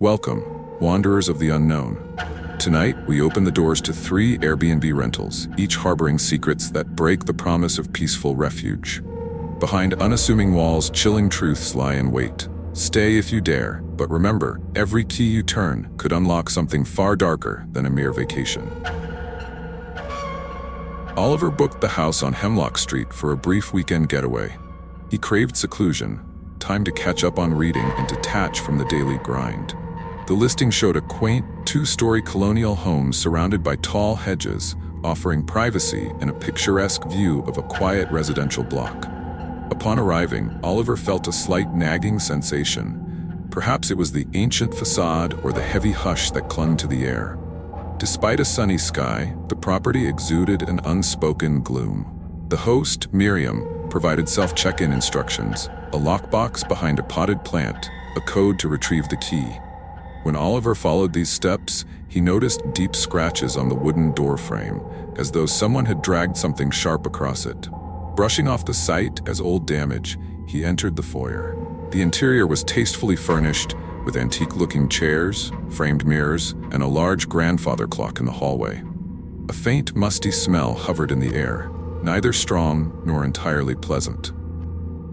Welcome, wanderers of the unknown. Tonight, we open the doors to 3 Airbnb rentals, each harboring secrets that break the promise of peaceful refuge. Behind unassuming walls, chilling truths lie in wait. Stay if you dare, but remember, every key you turn could unlock something far darker than a mere vacation. Oliver booked the house on Hemlock Street for a brief weekend getaway. He craved seclusion, time to catch up on reading and detach from the daily grind. The listing showed a quaint, 2-story colonial home surrounded by tall hedges, offering privacy and a picturesque view of a quiet residential block. Upon arriving, Oliver felt a slight nagging sensation. Perhaps it was the ancient facade or the heavy hush that clung to the air. Despite a sunny sky, the property exuded an unspoken gloom. The host, Miriam, provided self-check-in instructions, a lockbox behind a potted plant, a code to retrieve the key. When Oliver followed these steps, he noticed deep scratches on the wooden door frame, as though someone had dragged something sharp across it. Brushing off the sight as old damage, he entered the foyer. The interior was tastefully furnished, with antique-looking chairs, framed mirrors, and a large grandfather clock in the hallway. A faint, musty smell hovered in the air, neither strong nor entirely pleasant.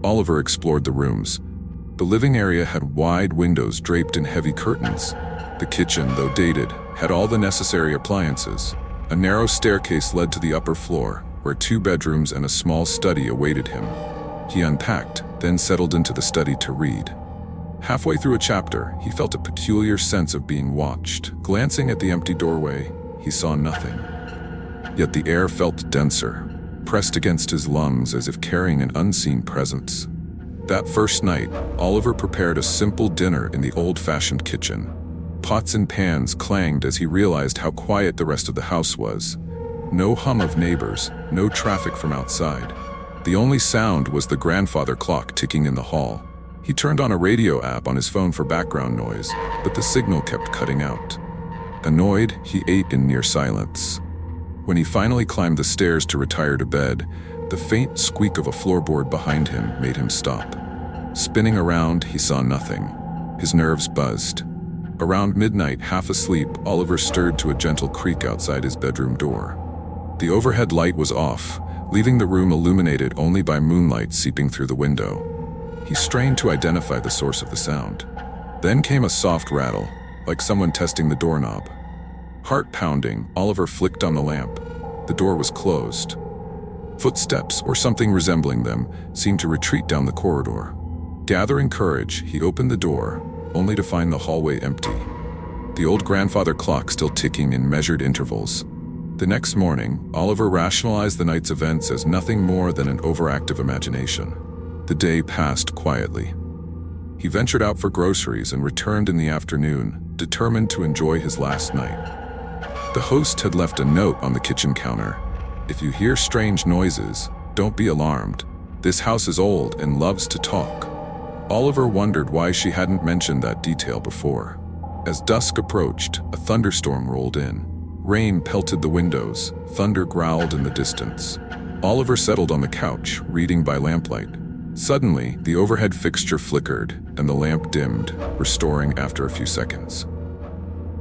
Oliver explored the rooms. The living area had wide windows draped in heavy curtains. The kitchen, though dated, had all the necessary appliances. A narrow staircase led to the upper floor, where 2 bedrooms and a small study awaited him. He unpacked, then settled into the study to read. Halfway through a chapter, he felt a peculiar sense of being watched. Glancing at the empty doorway, he saw nothing. Yet the air felt denser, pressed against his lungs as if carrying an unseen presence. That first night, Oliver prepared a simple dinner in the old-fashioned kitchen. Pots and pans clanged as he realized how quiet the rest of the house was. No hum of neighbors, no traffic from outside. The only sound was the grandfather clock ticking in the hall. He turned on a radio app on his phone for background noise, but the signal kept cutting out. Annoyed, he ate in near silence. When he finally climbed the stairs to retire to bed, the faint squeak of a floorboard behind him made him stop. Spinning around, he saw nothing. His nerves buzzed. Around midnight, half asleep, Oliver stirred to a gentle creak outside his bedroom door. The overhead light was off, leaving the room illuminated only by moonlight seeping through the window. He strained to identify the source of the sound. Then came a soft rattle, like someone testing the doorknob. Heart pounding, Oliver flicked on the lamp. The door was closed. Footsteps, or something resembling them, seemed to retreat down the corridor. Gathering courage, he opened the door, only to find the hallway empty. The old grandfather clock still ticking in measured intervals. The next morning, Oliver rationalized the night's events as nothing more than an overactive imagination. The day passed quietly. He ventured out for groceries and returned in the afternoon, determined to enjoy his last night. The host had left a note on the kitchen counter. If you hear strange noises, don't be alarmed. This house is old and loves to talk. Oliver wondered why she hadn't mentioned that detail before. As dusk approached, a thunderstorm rolled in. Rain pelted the windows, thunder growled in the distance. Oliver settled on the couch, reading by lamplight. Suddenly, the overhead fixture flickered, and the lamp dimmed, restoring after a few seconds.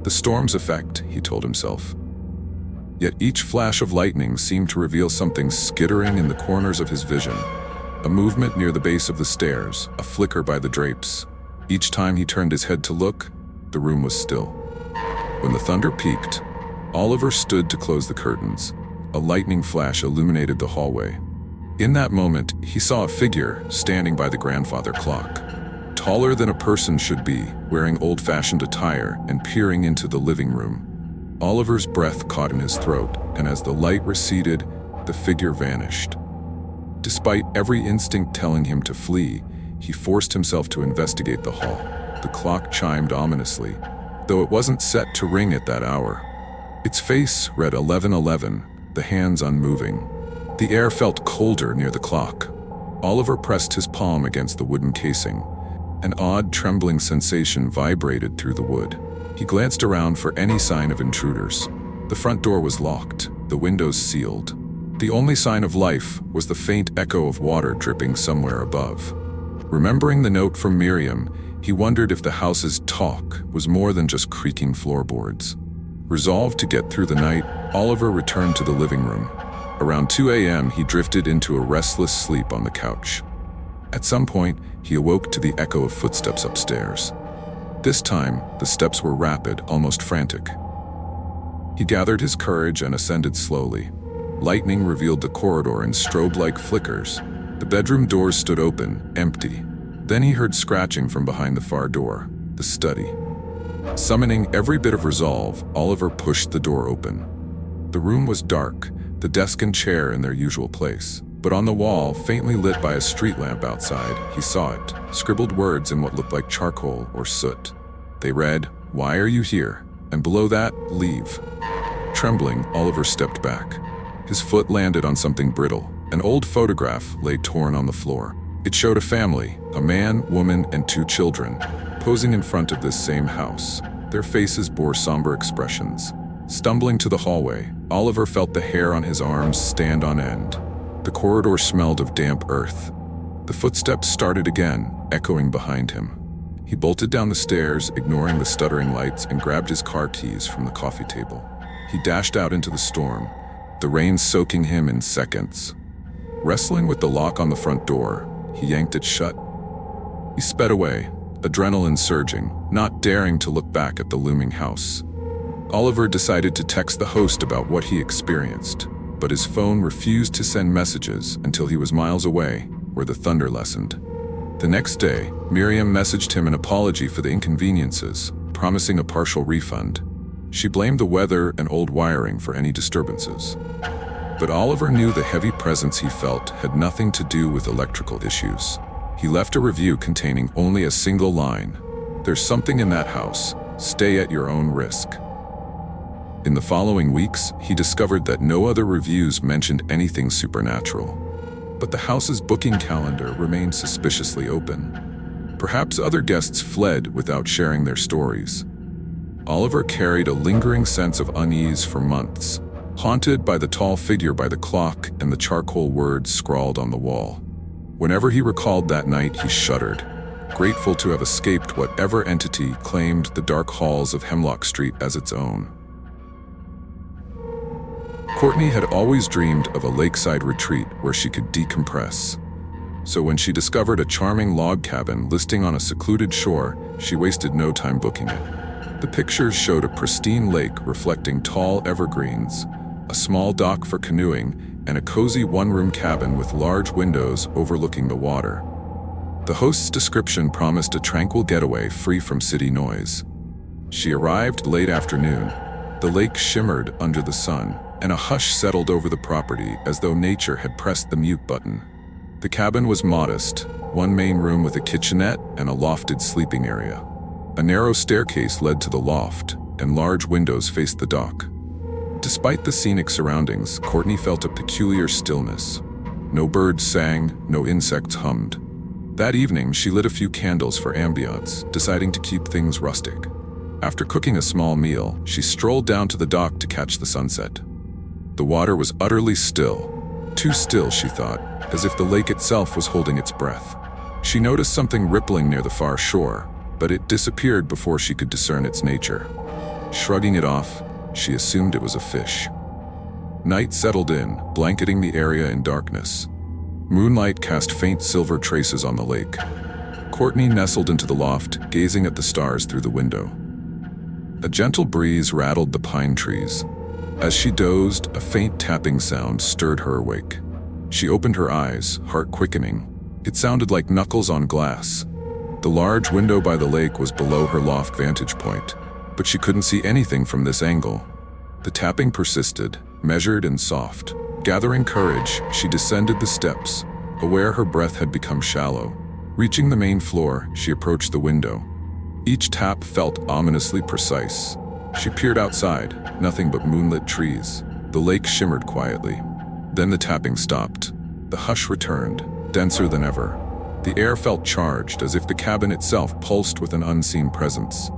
The storm's effect, he told himself. Yet each flash of lightning seemed to reveal something skittering in the corners of his vision. A movement near the base of the stairs, a flicker by the drapes. Each time he turned his head to look, the room was still. When the thunder peaked, Oliver stood to close the curtains. A lightning flash illuminated the hallway. In that moment, he saw a figure standing by the grandfather clock. Taller than a person should be, wearing old-fashioned attire and peering into the living room. Oliver's breath caught in his throat, and as the light receded, the figure vanished. Despite every instinct telling him to flee, he forced himself to investigate the hall. The clock chimed ominously, though it wasn't set to ring at that hour. Its face read 11:11, the hands unmoving. The air felt colder near the clock. Oliver pressed his palm against the wooden casing. An odd, trembling sensation vibrated through the wood. He glanced around for any sign of intruders. The front door was locked, the windows sealed. The only sign of life was the faint echo of water dripping somewhere above. Remembering the note from Miriam, He wondered if the house's talk was more than just creaking floorboards. Resolved to get through the night, Oliver returned to the living room. Around 2 a.m., he drifted into a restless sleep on the couch. At some point, he awoke to the echo of footsteps upstairs. This time, the steps were rapid, almost frantic. He gathered his courage and ascended slowly. Lightning revealed the corridor in strobe-like flickers. The bedroom doors stood open, empty. Then he heard scratching from behind the far door, the study. Summoning every bit of resolve, Oliver pushed the door open. The room was dark, the desk and chair in their usual place. But on the wall, faintly lit by a street lamp outside, he saw it, scribbled words in what looked like charcoal or soot. They read, "Why are you here?" And below that, "Leave." Trembling, Oliver stepped back. His foot landed on something brittle. An old photograph lay torn on the floor. It showed a family, a man, woman, and 2 children, posing in front of this same house. Their faces bore somber expressions. Stumbling to the hallway, Oliver felt the hair on his arms stand on end. The corridor smelled of damp earth. The footsteps started again, echoing behind him. He bolted down the stairs, ignoring the stuttering lights, and grabbed his car keys from the coffee table. He dashed out into the storm, the rain soaking him in seconds. Wrestling with the lock on the front door, he yanked it shut. He sped away, adrenaline surging, not daring to look back at the looming house. Oliver decided to text the host about what he experienced, but his phone refused to send messages until he was miles away, where the thunder lessened. The next day, Miriam messaged him an apology for the inconveniences, promising a partial refund. She blamed the weather and old wiring for any disturbances. But Oliver knew the heavy presence he felt had nothing to do with electrical issues. He left a review containing only a single line: "There's something in that house. Stay at your own risk." In the following weeks, he discovered that no other reviews mentioned anything supernatural. But the house's booking calendar remained suspiciously open. Perhaps other guests fled without sharing their stories. Oliver carried a lingering sense of unease for months, haunted by the tall figure by the clock and the charcoal words scrawled on the wall. Whenever he recalled that night, he shuddered, grateful to have escaped whatever entity claimed the dark halls of Hemlock Street as its own. Courtney had always dreamed of a lakeside retreat where she could decompress. So when she discovered a charming log cabin listing on a secluded shore, she wasted no time booking it. The pictures showed a pristine lake reflecting tall evergreens, a small dock for canoeing, and a cozy one-room cabin with large windows overlooking the water. The host's description promised a tranquil getaway free from city noise. She arrived late afternoon. The lake shimmered under the sun, and a hush settled over the property as though nature had pressed the mute button. The cabin was modest, one main room with a kitchenette and a lofted sleeping area. A narrow staircase led to the loft, and large windows faced the dock. Despite the scenic surroundings, Courtney felt a peculiar stillness. No birds sang, no insects hummed. That evening, she lit a few candles for ambiance, deciding to keep things rustic. After cooking a small meal, she strolled down to the dock to catch the sunset. The water was utterly still. Too still, she thought, as if the lake itself was holding its breath. She noticed something rippling near the far shore, but it disappeared before she could discern its nature. Shrugging it off, she assumed it was a fish. Night settled in, blanketing the area in darkness. Moonlight cast faint silver traces on the lake. Courtney nestled into the loft, gazing at the stars through the window. A gentle breeze rattled the pine trees. As she dozed, a faint tapping sound stirred her awake. She opened her eyes, heart quickening. It sounded like knuckles on glass. The large window by the lake was below her loft vantage point, but she couldn't see anything from this angle. The tapping persisted, measured and soft. Gathering courage, she descended the steps, aware her breath had become shallow. Reaching the main floor, she approached the window. Each tap felt ominously precise. She peered outside, nothing but moonlit trees. The lake shimmered quietly. Then the tapping stopped. The hush returned, denser than ever. The air felt charged, as if the cabin itself pulsed with an unseen presence.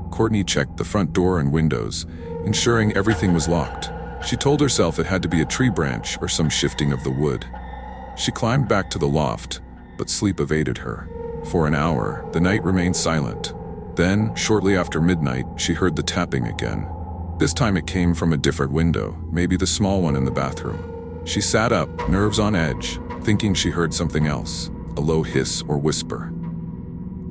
Courtney checked the front door and windows, ensuring everything was locked. She told herself it had to be a tree branch or some shifting of the wood. She climbed back to the loft, but sleep evaded her. For an hour, the night remained silent. Then, shortly after midnight, she heard the tapping again. This time it came from a different window, maybe the small one in the bathroom. She sat up, nerves on edge, thinking she heard something else, a low hiss or whisper.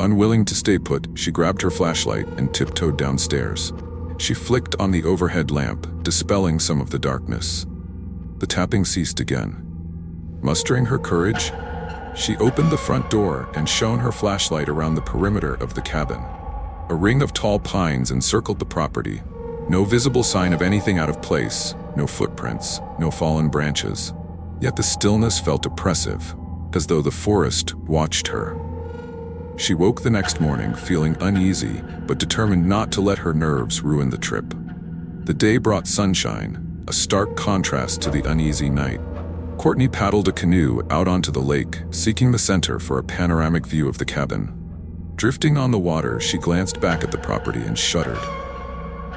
Unwilling to stay put, she grabbed her flashlight and tiptoed downstairs. She flicked on the overhead lamp, dispelling some of the darkness. The tapping ceased again. Mustering her courage, she opened the front door and shone her flashlight around the perimeter of the cabin. A ring of tall pines encircled the property. No visible sign of anything out of place, no footprints, no fallen branches. Yet the stillness felt oppressive, as though the forest watched her. She woke the next morning feeling uneasy, but determined not to let her nerves ruin the trip. The day brought sunshine, a stark contrast to the uneasy night. Courtney paddled a canoe out onto the lake, seeking the center for a panoramic view of the cabin. Drifting on the water, she glanced back at the property and shuddered.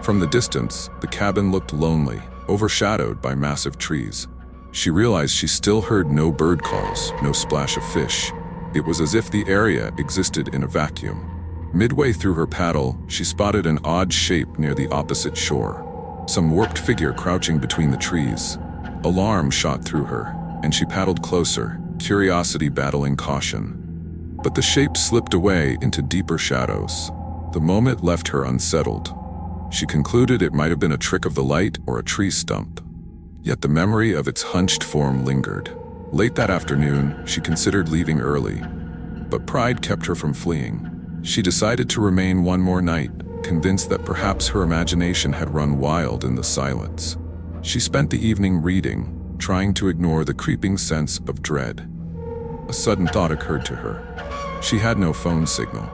From the distance, the cabin looked lonely, overshadowed by massive trees. She realized she still heard no bird calls, no splash of fish. It was as if the area existed in a vacuum. Midway through her paddle, she spotted an odd shape near the opposite shore. Some warped figure crouching between the trees. Alarm shot through her, and she paddled closer, curiosity battling caution. But the shape slipped away into deeper shadows. The moment left her unsettled. She concluded it might have been a trick of the light or a tree stump. Yet the memory of its hunched form lingered. Late that afternoon, she considered leaving early, but pride kept her from fleeing. She decided to remain one more night, convinced that perhaps her imagination had run wild in the silence. She spent the evening reading, trying to ignore the creeping sense of dread. A sudden thought occurred to her. She had no phone signal.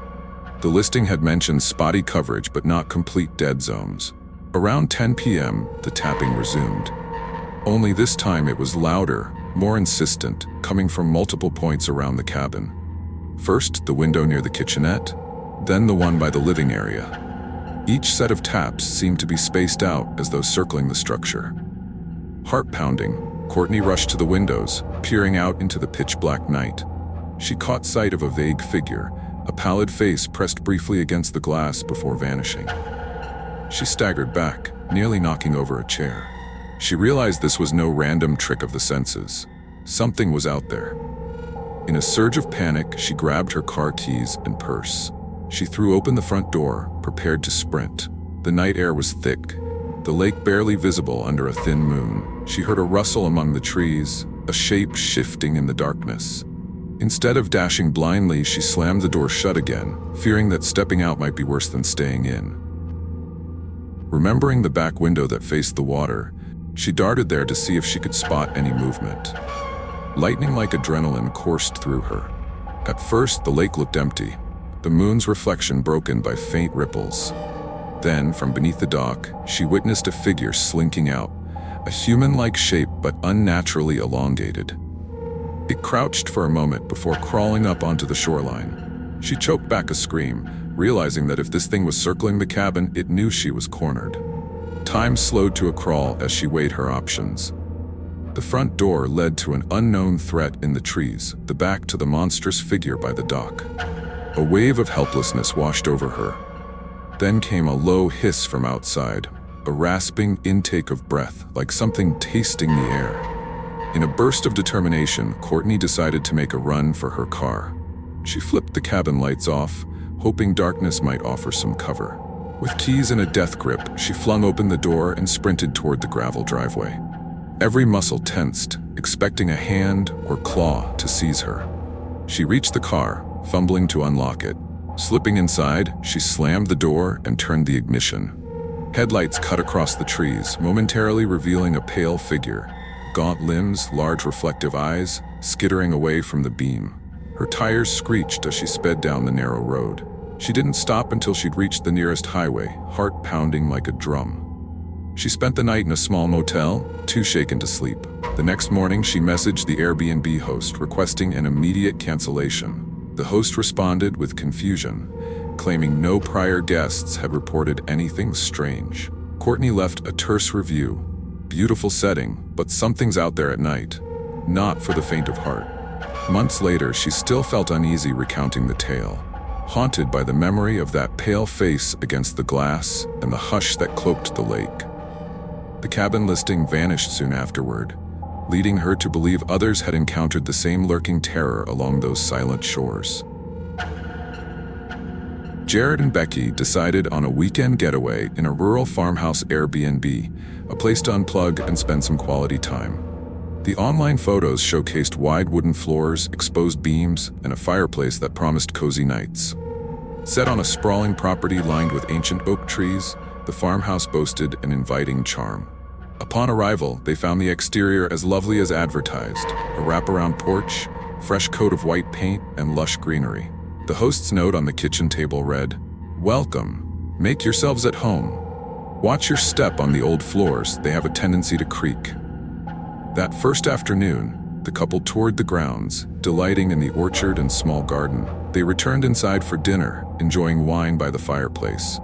The listing had mentioned spotty coverage but not complete dead zones. Around 10 p.m., the tapping resumed. Only this time it was louder, more insistent, coming from multiple points around the cabin. First, the window near the kitchenette, then the one by the living area. Each set of taps seemed to be spaced out as though circling the structure. Heart pounding, Courtney rushed to the windows, peering out into the pitch-black night. She caught sight of a vague figure, a pallid face pressed briefly against the glass before vanishing. She staggered back, nearly knocking over a chair. She realized this was no random trick of the senses. Something was out there. In a surge of panic, she grabbed her car keys and purse. She threw open the front door, prepared to sprint. The night air was thick, the lake barely visible under a thin moon. She heard a rustle among the trees, a shape shifting in the darkness. Instead of dashing blindly, she slammed the door shut again, fearing that stepping out might be worse than staying in. Remembering the back window that faced the water, she darted there to see if she could spot any movement. Lightning-like adrenaline coursed through her. At first, the lake looked empty, the moon's reflection broken by faint ripples. Then, from beneath the dock, she witnessed a figure slinking out, a human-like shape but unnaturally elongated. It crouched for a moment before crawling up onto the shoreline. She choked back a scream, realizing that if this thing was circling the cabin, it knew she was cornered. Time slowed to a crawl as she weighed her options. The front door led to an unknown threat in the trees, the back to the monstrous figure by the dock. A wave of helplessness washed over her. Then came a low hiss from outside, a rasping intake of breath, like something tasting the air. In a burst of determination, Courtney decided to make a run for her car. She flipped the cabin lights off, hoping darkness might offer some cover. With keys in a death grip, she flung open the door and sprinted toward the gravel driveway. Every muscle tensed, expecting a hand or claw to seize her. She reached the car, fumbling to unlock it. Slipping inside, she slammed the door and turned the ignition. Headlights cut across the trees, momentarily revealing a pale figure. Gaunt limbs, large reflective eyes, skittering away from the beam. Her tires screeched as she sped down the narrow road. She didn't stop until she'd reached the nearest highway, heart pounding like a drum. She spent the night in a small motel, too shaken to sleep. The next morning, she messaged the Airbnb host requesting an immediate cancellation. The host responded with confusion, claiming no prior guests had reported anything strange. Courtney left a terse review. Beautiful setting, but something's out there at night. Not for the faint of heart. Months later, she still felt uneasy recounting the tale, haunted by the memory of that pale face against the glass and the hush that cloaked the lake. The cabin listing vanished soon afterward, leading her to believe others had encountered the same lurking terror along those silent shores. Jared and Becky decided on a weekend getaway in a rural farmhouse Airbnb, a place to unplug and spend some quality time. The online photos showcased wide wooden floors, exposed beams, and a fireplace that promised cozy nights. Set on a sprawling property lined with ancient oak trees, the farmhouse boasted an inviting charm. Upon arrival, they found the exterior as lovely as advertised, a wraparound porch, fresh coat of white paint, and lush greenery. The host's note on the kitchen table read, "Welcome. Make yourselves at home. Watch your step on the old floors, they have a tendency to creak." That first afternoon, the couple toured the grounds, delighting in the orchard and small garden. They returned inside for dinner, enjoying wine by the fireplace.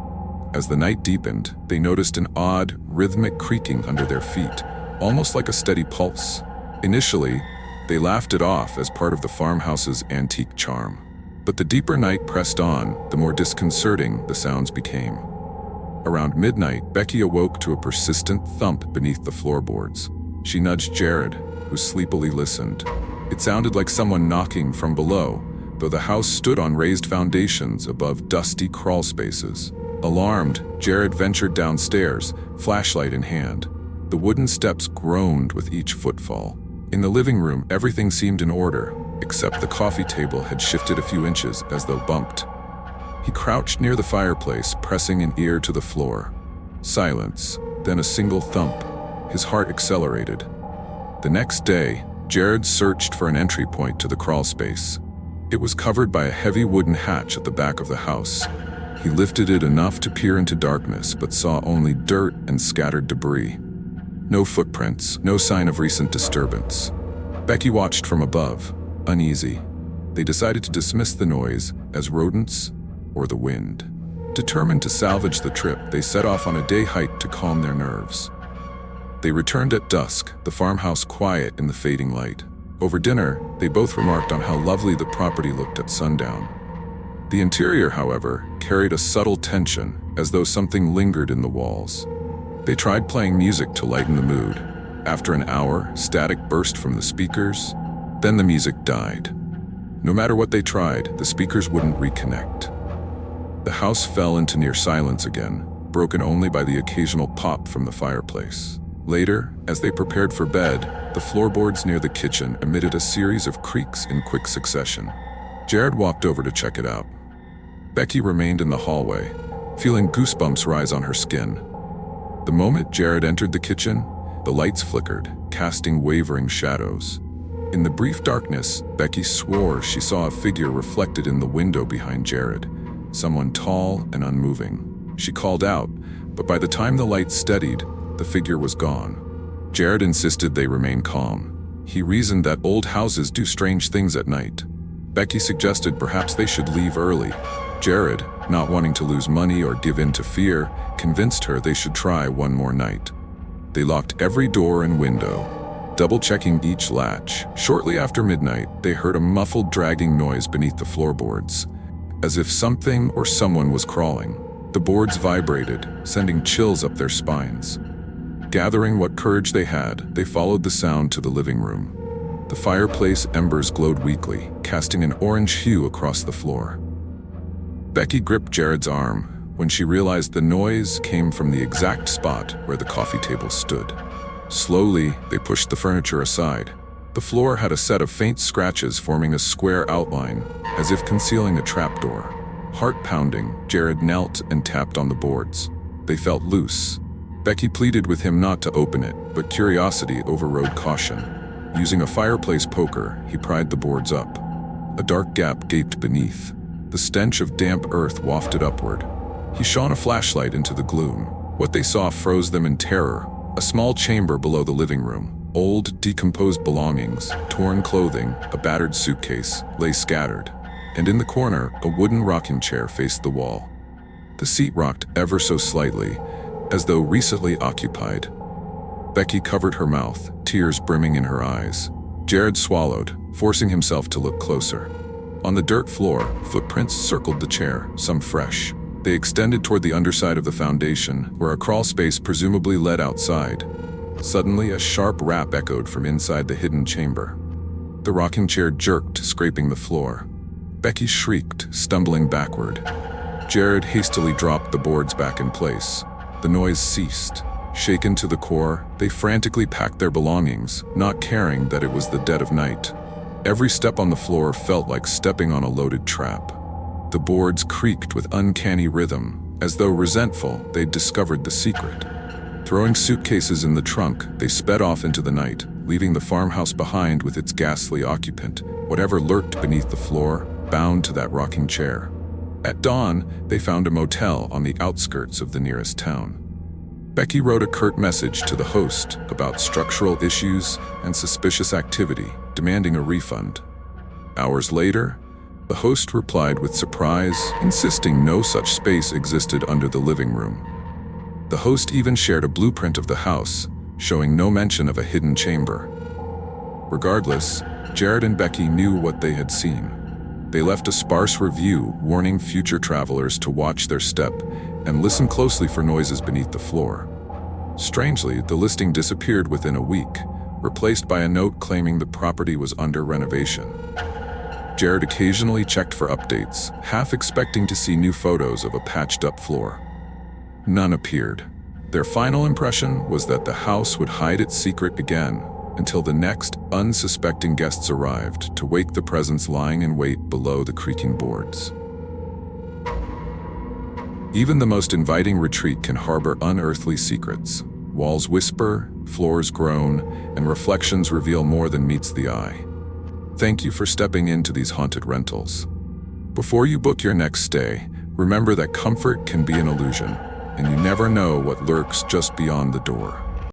As the night deepened, they noticed an odd, rhythmic creaking under their feet, almost like a steady pulse. Initially, they laughed it off as part of the farmhouse's antique charm. But the deeper night pressed on, the more disconcerting the sounds became. Around midnight, Becky awoke to a persistent thump beneath the floorboards. She nudged Jared, who sleepily listened. It sounded like someone knocking from below, though the house stood on raised foundations above dusty crawl spaces. Alarmed, Jared ventured downstairs, flashlight in hand. The wooden steps groaned with each footfall. In the living room, everything seemed in order, except the coffee table had shifted a few inches as though bumped. He crouched near the fireplace, pressing an ear to the floor. Silence, then a single thump. His heart accelerated. The next day, Jared searched for an entry point to the crawl space. It was covered by a heavy wooden hatch at the back of the house. He lifted it enough to peer into darkness, but saw only dirt and scattered debris. No footprints, no sign of recent disturbance. Becky watched from above, uneasy. They decided to dismiss the noise as rodents or the wind. Determined to salvage the trip, they set off on a day hike to calm their nerves. They returned at dusk, the farmhouse quiet in the fading light. Over dinner, they both remarked on how lovely the property looked at sundown. The interior, however, carried a subtle tension, as though something lingered in the walls. They tried playing music to lighten the mood. After an hour, static burst from the speakers. Then the music died. No matter what they tried, the speakers wouldn't reconnect. The house fell into near silence again, broken only by the occasional pop from the fireplace. Later, as they prepared for bed, the floorboards near the kitchen emitted a series of creaks in quick succession. Jared walked over to check it out. Becky remained in the hallway, feeling goosebumps rise on her skin. The moment Jared entered the kitchen, the lights flickered, casting wavering shadows. In the brief darkness, Becky swore she saw a figure reflected in the window behind Jared, someone tall and unmoving. She called out, but by the time the light steadied, the figure was gone. Jared insisted they remain calm. He reasoned that old houses do strange things at night. Becky suggested perhaps they should leave early. Jared, not wanting to lose money or give in to fear, convinced her they should try one more night. They locked every door and window, double-checking each latch. Shortly after midnight, they heard a muffled dragging noise beneath the floorboards, as if something or someone was crawling. The boards vibrated, sending chills up their spines. Gathering what courage they had, they followed the sound to the living room. The fireplace embers glowed weakly, casting an orange hue across the floor. Becky gripped Jared's arm when she realized the noise came from the exact spot where the coffee table stood. Slowly, they pushed the furniture aside. The floor had a set of faint scratches forming a square outline, as if concealing a trapdoor. Heart pounding, Jared knelt and tapped on the boards. They felt loose. Becky pleaded with him not to open it, but curiosity overrode caution. Using a fireplace poker, he pried the boards up. A dark gap gaped beneath. The stench of damp earth wafted upward. He shone a flashlight into the gloom. What they saw froze them in terror. A small chamber below the living room. Old, decomposed belongings, torn clothing, a battered suitcase, lay scattered. And in the corner, a wooden rocking chair faced the wall. The seat rocked ever so slightly, as though recently occupied. Becky covered her mouth, tears brimming in her eyes. Jared swallowed, forcing himself to look closer. On the dirt floor, footprints circled the chair, some fresh. They extended toward the underside of the foundation, where a crawl space presumably led outside. Suddenly, a sharp rap echoed from inside the hidden chamber. The rocking chair jerked, scraping the floor. Becky shrieked, stumbling backward. Jared hastily dropped the boards back in place. The noise ceased. Shaken to the core, they frantically packed their belongings, not caring that it was the dead of night. Every step on the floor felt like stepping on a loaded trap. The boards creaked with uncanny rhythm, as though resentful they'd discovered the secret. Throwing suitcases in the trunk, they sped off into the night, leaving the farmhouse behind with its ghastly occupant, whatever lurked beneath the floor, bound to that rocking chair. At dawn, they found a motel on the outskirts of the nearest town. Becky wrote a curt message to the host about structural issues and suspicious activity, demanding a refund. Hours later, the host replied with surprise, insisting no such space existed under the living room. The host even shared a blueprint of the house, showing no mention of a hidden chamber. Regardless, Jared and Becky knew what they had seen. They left a sparse review warning future travelers to watch their step and listen closely for noises beneath the floor. Strangely, the listing disappeared within a week, replaced by a note claiming the property was under renovation. Jared occasionally checked for updates, half expecting to see new photos of a patched-up floor. None appeared. Their final impression was that the house would hide its secret again until the next unsuspecting guests arrived to wake the presence lying in wait below the creaking boards. Even the most inviting retreat can harbor unearthly secrets. Walls whisper, floors groan, and reflections reveal more than meets the eye. Thank you for stepping into these haunted rentals. Before you book your next stay, remember that comfort can be an illusion, and you never know what lurks just beyond the door.